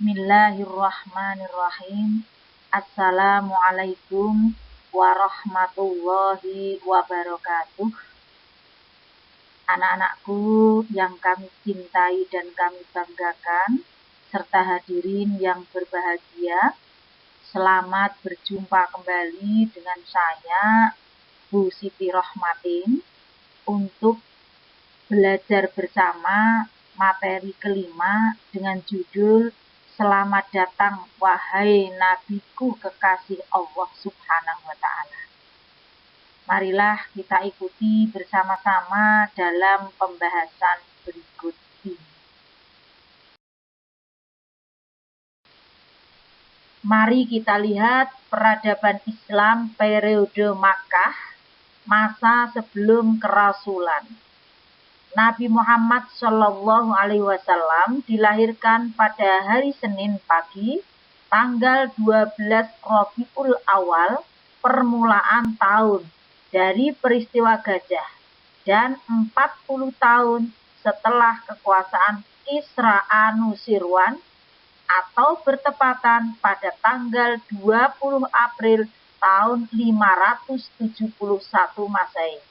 Bismillahirrahmanirrahim. Assalamualaikum warahmatullahi wabarakatuh. Anak-anakku yang kami cintai dan kami banggakan, serta hadirin yang berbahagia, selamat berjumpa kembali dengan saya, Bu Siti Rohmatin, untuk belajar bersama materi kelima dengan judul Selamat datang wahai nabiku kekasih Allah Subhanahu wa Ta'ala. Marilah kita ikuti bersama-sama dalam pembahasan berikut ini. Mari kita lihat peradaban Islam periode Makkah, masa sebelum kerasulan. Nabi Muhammad Shallallahu Alaihi Wasallam dilahirkan pada hari Senin pagi, tanggal 12 Rabiul Awal, permulaan tahun dari peristiwa Gajah, dan 40 tahun setelah kekuasaan Kisra Anusirwan, atau bertepatan pada tanggal 20 April tahun 571 Masehi.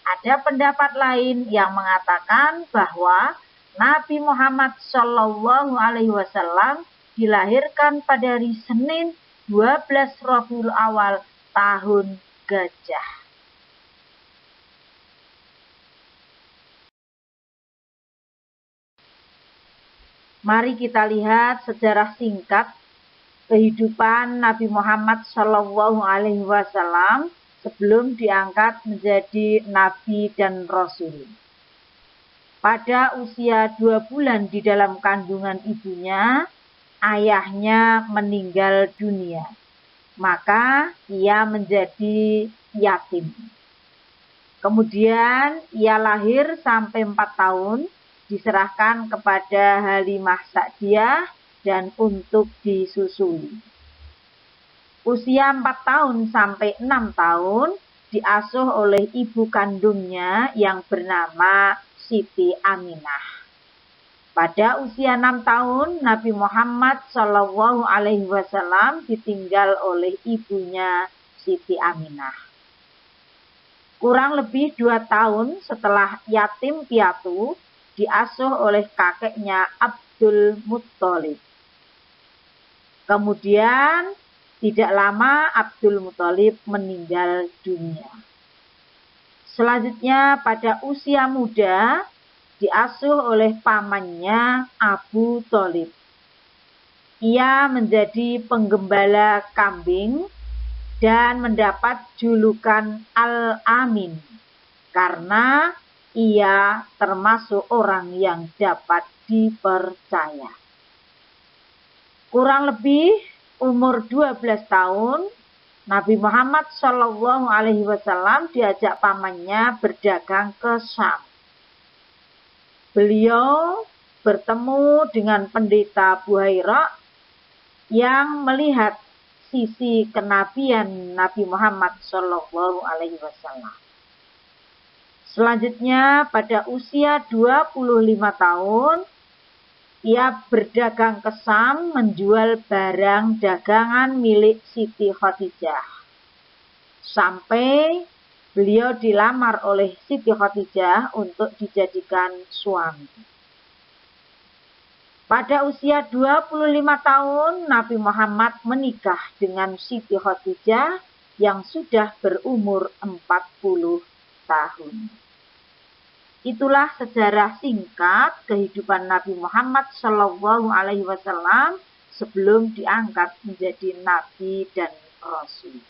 Ada pendapat lain yang mengatakan bahwa Nabi Muhammad Shallallahu Alaihi Wasallam dilahirkan pada hari Senin 12 Rabiul Awal tahun Gajah. Mari kita lihat sejarah singkat kehidupan Nabi Muhammad Shallallahu Alaihi Wasallam sebelum diangkat menjadi Nabi dan Rasul. Pada usia 2 bulan di dalam kandungan ibunya, ayahnya meninggal dunia. Maka ia menjadi yatim. Kemudian ia lahir sampai 4 tahun, diserahkan kepada Halimah Sa'diyah dan untuk disusui. Usia 4 tahun sampai 6 tahun diasuh oleh ibu kandungnya yang bernama Siti Aminah. Pada usia 6 tahun Nabi Muhammad Shallallahu Alaihi Wasallam ditinggal oleh ibunya Siti Aminah. Kurang lebih 2 tahun setelah yatim piatu diasuh oleh kakeknya Abdul Muttalib. Kemudian tidak lama Abdul Muttalib meninggal dunia. Selanjutnya pada usia muda diasuh oleh pamannya Abu Thalib. Ia menjadi penggembala kambing dan mendapat julukan Al-Amin karena ia termasuk orang yang dapat dipercaya. Kurang lebih umur 12 tahun, Nabi Muhammad Shallallahu Alaihi Wasallam diajak pamannya berdagang ke Syam. Beliau bertemu dengan pendeta Buhaira yang melihat sisi kenabian Nabi Muhammad Shallallahu Alaihi Wasallam. Selanjutnya pada usia 25 tahun, ia berdagang ke Syam menjual barang dagangan milik Siti Khadijah. Sampai beliau dilamar oleh Siti Khadijah untuk dijadikan suami. Pada usia 25 tahun Nabi Muhammad menikah dengan Siti Khadijah yang sudah berumur 40 tahun. Itulah sejarah singkat kehidupan Nabi Muhammad Shallallahu Alaihi Wasallam sebelum diangkat menjadi Nabi dan Rasul.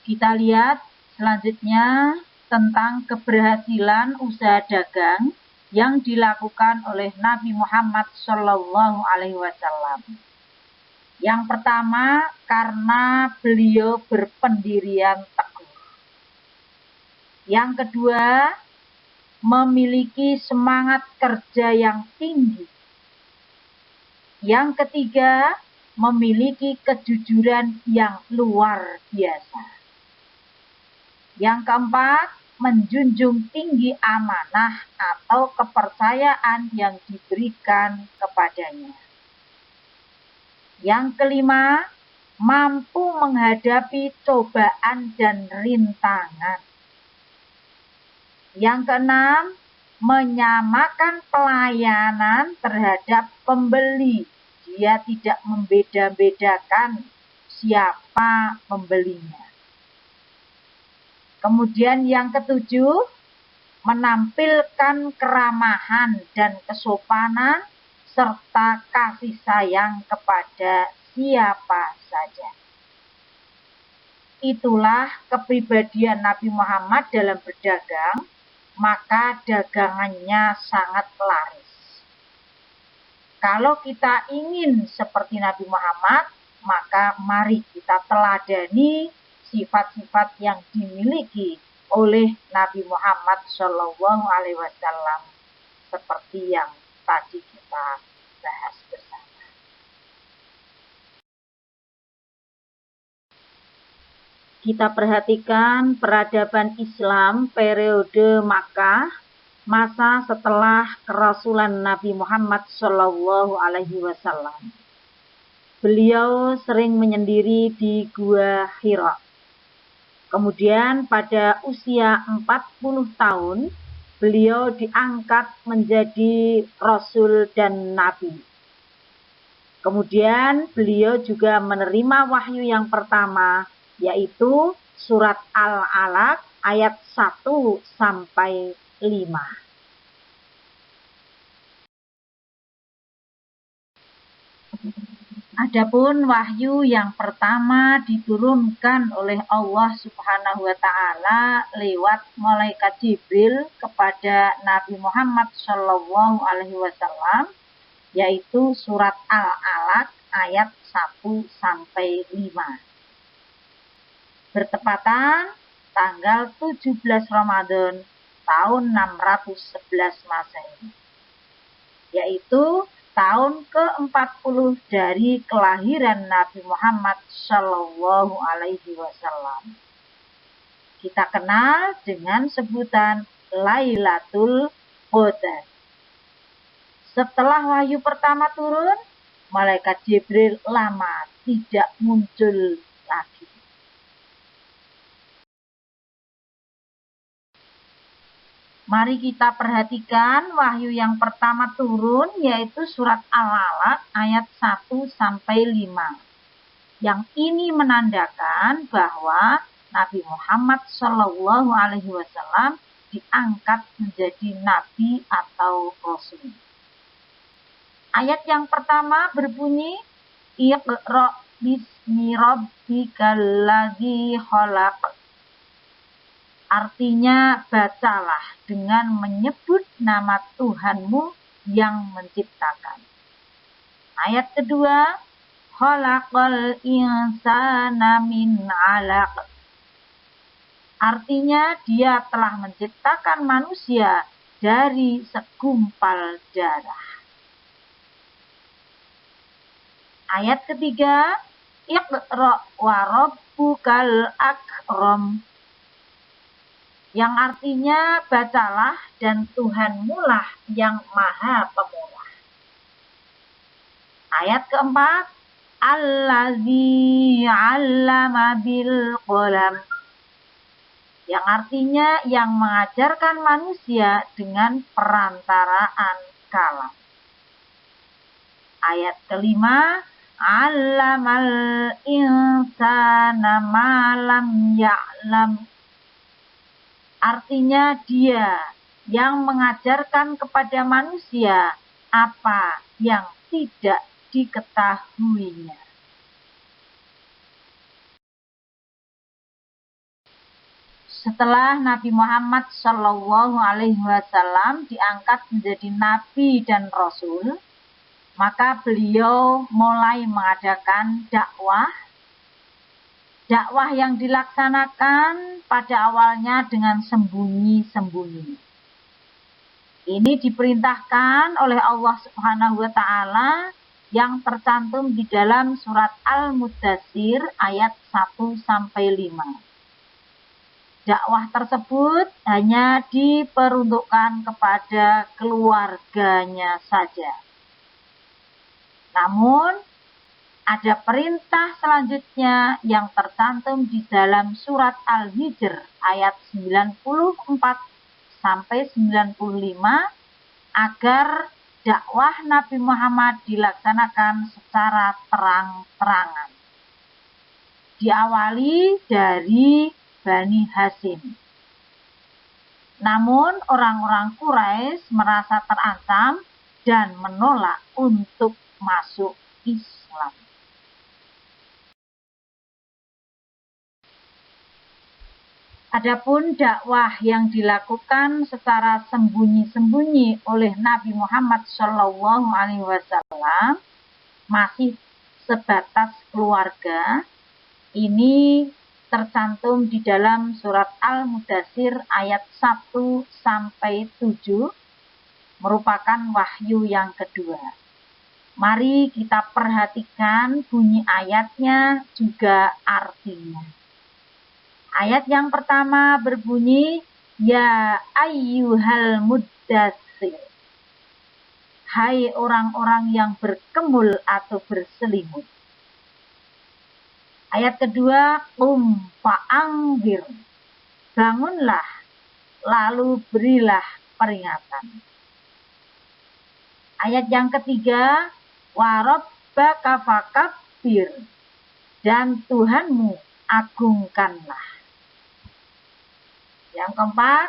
Kita lihat selanjutnya tentang keberhasilan usaha dagang yang dilakukan oleh Nabi Muhammad Shallallahu Alaihi Wasallam. Yang pertama, karena beliau berpendirian teguh. Yang kedua, memiliki semangat kerja yang tinggi. Yang ketiga, memiliki kejujuran yang luar biasa. Yang keempat, menjunjung tinggi amanah atau kepercayaan yang diberikan kepadanya. Yang kelima, mampu menghadapi cobaan dan rintangan. Yang keenam, menyamakan pelayanan terhadap pembeli. Dia tidak membeda-bedakan siapa pembelinya. Kemudian yang ketujuh, menampilkan keramahan dan kesopanan serta kasih sayang kepada siapa saja. Itulah kepribadian Nabi Muhammad dalam berdagang, maka dagangannya sangat laris. Kalau kita ingin seperti Nabi Muhammad, maka mari kita teladani sifat-sifat yang dimiliki oleh Nabi Muhammad Shallallahu Alaihi Wasallam seperti yang tadi kita bahas bersama. Kita perhatikan peradaban Islam periode Makkah, masa setelah kerasulan Nabi Muhammad Shallallahu Alaihi Wasallam. Beliau sering menyendiri di Gua Hira. Kemudian pada usia 40 tahun, beliau diangkat menjadi Rasul dan Nabi. Kemudian beliau juga menerima wahyu yang pertama, yaitu surat Al-Alaq ayat 1 sampai 5. Adapun wahyu yang pertama diturunkan oleh Allah Subhanahu wa taala lewat malaikat Jibril kepada Nabi Muhammad Shallallahu alaihi wasallam, yaitu surat Al-Alaq ayat 1 sampai 5. Bertepatan tanggal 17 Ramadan tahun 611 Masehi, yaitu tahun ke-40 dari kelahiran Nabi Muhammad Shallallahu Alaihi Wasallam. Kita kenal dengan sebutan Lailatul Qadar. Setelah wahyu pertama turun, malaikat Jibril lama tidak muncul lagi. Mari kita perhatikan wahyu yang pertama turun, yaitu surat Al-Alaq ayat 1 sampai 5. Yang ini menandakan bahwa Nabi Muhammad Shallallahu alaihi wasallam diangkat menjadi nabi atau rasul. Ayat yang pertama berbunyi, Iqra bismi rabbikal ladzi khalaq. Artinya, bacalah dengan menyebut nama Tuhanmu yang menciptakan. Ayat kedua, khalaqal insana min 'alaq. Artinya, dia telah menciptakan manusia dari segumpal darah. Ayat ketiga, Iqra wa rabbukal akram. Yang artinya, bacalah dan Tuhanmu lah yang maha pemurah. Ayat keempat, Allazi 'allama bil qalam. Yang artinya, yang mengajarkan manusia dengan perantaraan kalam. Ayat kelima, 'allamal insana ma lam ya'lam. Artinya, dia yang mengajarkan kepada manusia apa yang tidak diketahuinya. Setelah Nabi Muhammad Shallallahu alaihi wasallam diangkat menjadi nabi dan rasul, maka beliau mulai mengadakan dakwah. Dakwah yang dilaksanakan pada awalnya dengan sembunyi-sembunyi. Ini diperintahkan oleh Allah Subhanahu wa taala yang tercantum di dalam surat Al-Muddatsir ayat 1 sampai 5. dakwah tersebut hanya diperuntukkan kepada keluarganya saja. Namun, ada perintah selanjutnya yang tercantum di dalam surat Al-Hijr ayat 94 sampai 95 agar dakwah Nabi Muhammad dilaksanakan secara terang-terangan. Diawali dari Bani Hasyim. Namun orang-orang Quraisy merasa terancam dan menolak untuk masuk Islam. Adapun dakwah yang dilakukan secara sembunyi-sembunyi oleh Nabi Muhammad SAW masih sebatas keluarga. Ini tercantum di dalam surat Al-Mudatsir ayat 1 sampai 7 merupakan wahyu yang kedua. Mari kita perhatikan bunyi ayatnya juga artinya. Ayat yang pertama berbunyi, Ya ayyuhal muddatsir. Hai orang-orang yang berkemul atau berselimut. Ayat kedua, fa'anzir. Bangunlah, lalu berilah peringatan. Ayat yang ketiga, warabbaka fakabbir. Dan Tuhanmu agungkanlah. Yang keempat,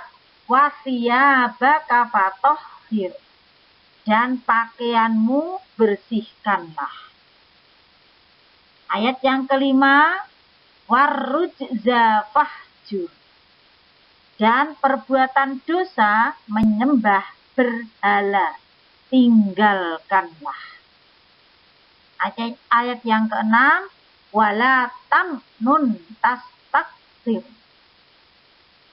wasiyabaka fatahhir. Dan pakaianmu bersihkanlah. Ayat yang kelima, warrujza fahjur. Dan perbuatan dosa menyembah berhala, tinggalkanlah. Ayat yang keenam, wala tamnun tastakthir.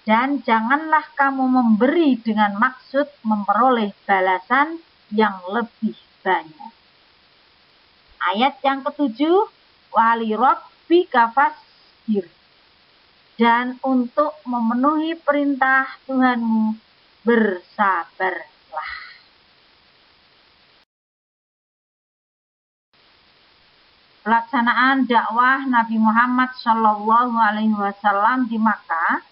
Dan janganlah kamu memberi dengan maksud memperoleh balasan yang lebih banyak. Ayat yang ketujuh, wali rabbika fasbir. Dan untuk memenuhi perintah Tuhanmu, bersabarlah. Pelaksanaan dakwah Nabi Muhammad SAW di Makkah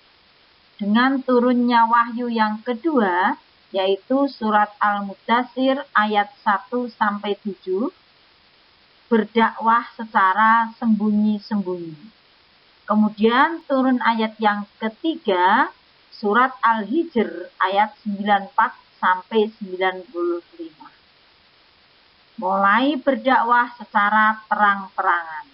dengan turunnya wahyu yang kedua, yaitu surat Al-Mudatsir ayat 1 sampai 7, berdakwah secara sembunyi-sembunyi. Kemudian turun ayat yang ketiga, surat Al-Hijr ayat 94 sampai 95. Mulai berdakwah secara terang-terangan.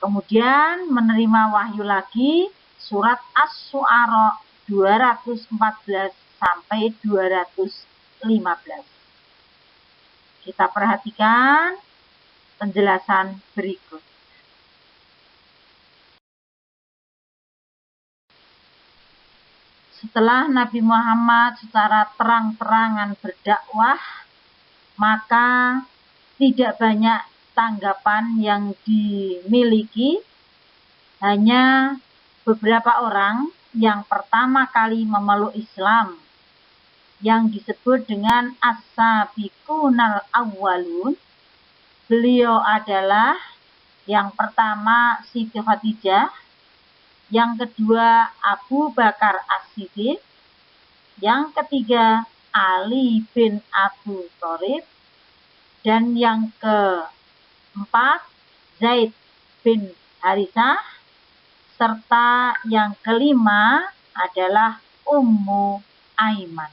Kemudian menerima wahyu lagi, surat Asy-Syu'ara 214 sampai 215. Kita perhatikan penjelasan berikut. Setelah Nabi Muhammad secara terang-terangan berdakwah, maka tidak banyak tanggapan yang dimiliki. Hanya beberapa orang yang pertama kali memeluk Islam, yang disebut dengan as-sabiqunal awwalun. Beliau adalah yang pertama Siti Khadijah, yang kedua Abu Bakar As-Siddiq, yang ketiga Ali bin Abi Thalib, dan yang keempat Zaid bin Haritsah, serta yang kelima adalah Ummu Aiman.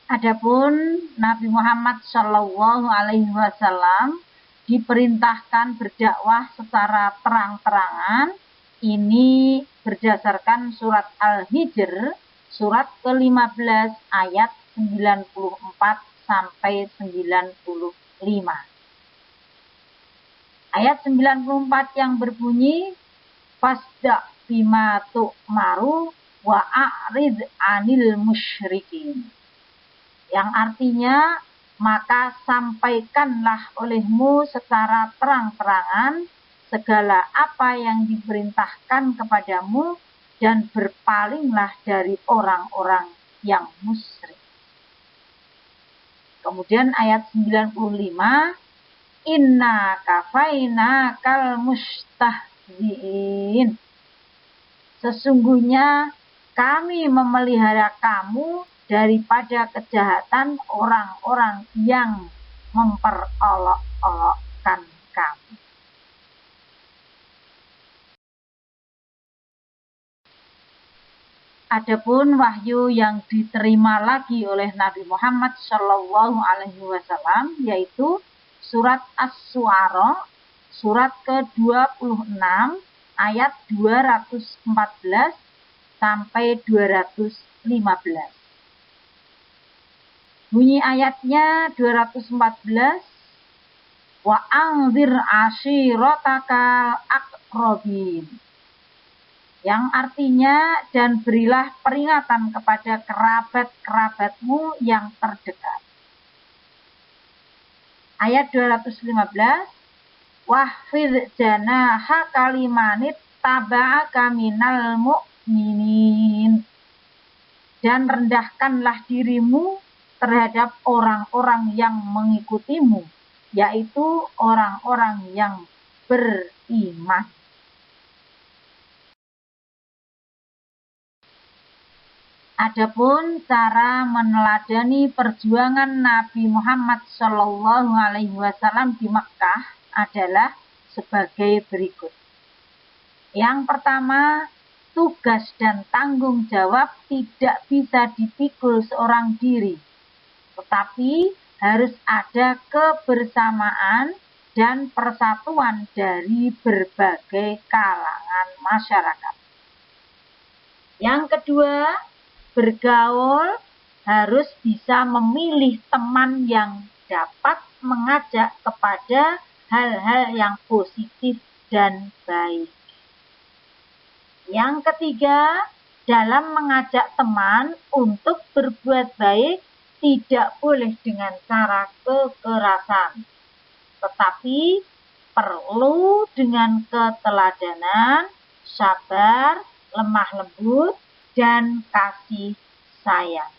Adapun Nabi Muhammad SAW diperintahkan berdakwah secara terang-terangan. Ini berdasarkan surat Al-Hijr, surat ke-15 ayat 94 sampai 95. Ayat 94 yang berbunyi, fasda bima tu'maru wa a'rid 'anil musyrikin. Yang artinya, maka sampaikanlah olehmu secara terang-terangan segala apa yang diperintahkan kepadamu dan berpalinglah dari orang-orang yang musyrik. Kemudian ayat 95, inna kafaina kal mustahziin. Sesungguhnya kami memelihara kamu daripada kejahatan orang-orang yang memperolok-olokkan kamu. Adapun wahyu yang diterima lagi oleh Nabi Muhammad Shallallahu Alaihi Wasallam yaitu surat As-Syu'ara surat ke-26 ayat 214 sampai 215. Bunyi ayatnya 214, wa anzir ashiratakal aqrabin, yang artinya dan berilah peringatan kepada kerabat-kerabatmu yang terdekat. Ayat 215, wahfidh janaha kalimanit taba'aka minal mu'minin, dan rendahkanlah dirimu terhadap orang-orang yang mengikutimu, yaitu orang-orang yang beriman. Adapun cara meneladani perjuangan Nabi Muhammad Shallallahu Alaihi Wasallam di Makkah adalah sebagai berikut. Yang pertama, tugas dan tanggung jawab tidak bisa dipikul seorang diri, tetapi harus ada kebersamaan dan persatuan dari berbagai kalangan masyarakat. Yang kedua, bergaul harus bisa memilih teman yang dapat mengajak kepada hal-hal yang positif dan baik. Yang ketiga, dalam mengajak teman untuk berbuat baik tidak boleh dengan cara kekerasan, tetapi perlu dengan keteladanan, sabar, lemah lembut, dan kasih sayang.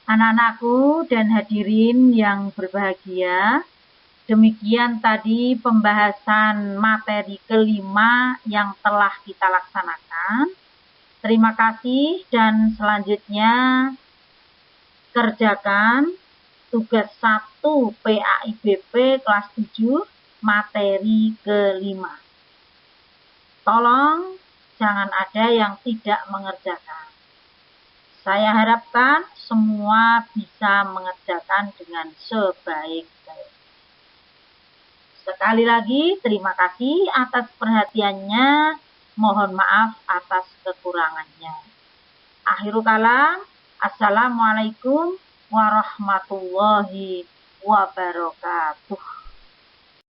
Anak-anakku dan hadirin yang berbahagia, demikian tadi pembahasan materi kelima yang telah kita laksanakan. Terima kasih dan selanjutnya kerjakan tugas 1 PAIBP kelas 7 materi kelima. Tolong jangan ada yang tidak mengerjakan. Saya harapkan semua bisa mengerjakan dengan sebaik-baik. Sekali lagi terima kasih atas perhatiannya. Mohon maaf atas kekurangannya. Akhirul kalam. Assalamualaikum warahmatullahi wabarakatuh.